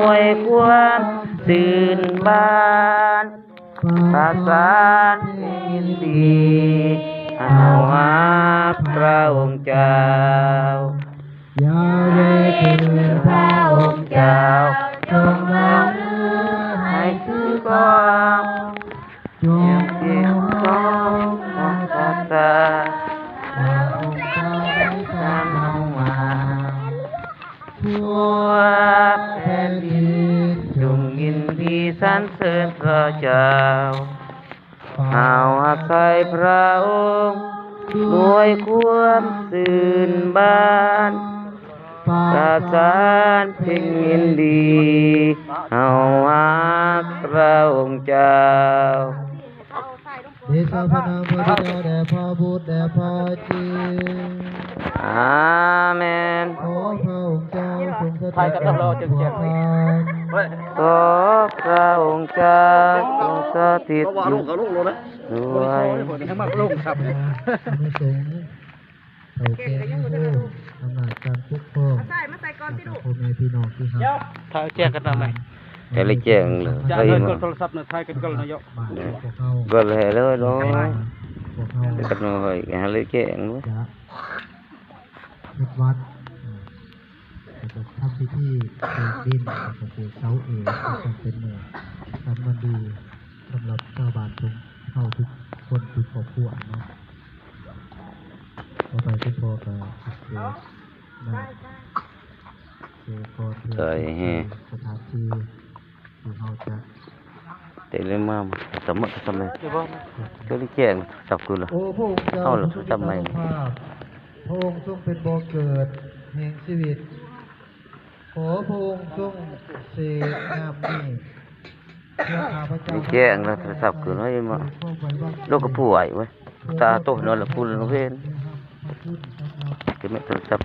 วยความตื่นบานประสานยินดีเอาว่าพระองค์เจ้ายาเวคือพระองค์เจ้าทรงนำให้คือความจงเกี่ยวข้องกับศาสนาพระองค์เจ้าได้สร้างเอามาทั่วแผ่นดินจงยินดีสรรเสริญพระเจ้าเอาอาศัยพระองค์ด้วยความตื่นบานประสานเพ่งยินดีเอาอาพระองค์เจ้าเดชะพระนามพระบิดาแด่พระบุตรแด่พระจิตอาเมนขอพระองค์เจ้าทรงสถิตกับพวกท่าน ขอพระองค์เจ้าทรงสถิตอยู่ด้วยไม่สงโอเคอำนาจการปกครองจากพ่อแม่พี่น้องที่หาถ่ายแจ้งกันทำไมแค่เลยแจ้งเลยจ่ายเงินโทรศัพท์นะถ่ายกันก็นายกก็เลยเลยเนาะกันหน่อยแค่เลยแจ้งเนาะวัดจะทำพิธีปลูกดินของปู่เสาเอกจะเป็นหนึ่งสำคัญดีสำหรับชาวบ้านทุกเข้าทุกคนทุกครอบครัวเนาะต่อไปที่พ่อก็เกิดนะเกิดก่อนเกิดสถานที่ที่เขาจะเตะเลยมาสมัครทำไมก็เลยแจ้งจับกูเหรอเอาหรอทำไมพระองค์ทรงเป็นบ่อเกิดแห่งชีวิตขอพระองค์ทรงเสกน้ำนี้เพื่อข้าพเจ้าแจ้งแล้วโทรศัพท์กูน้อยมาโลกก็ป่วยเว้ยตาโตนอนละพูนละเว้นก็ไม่โทรศัพท์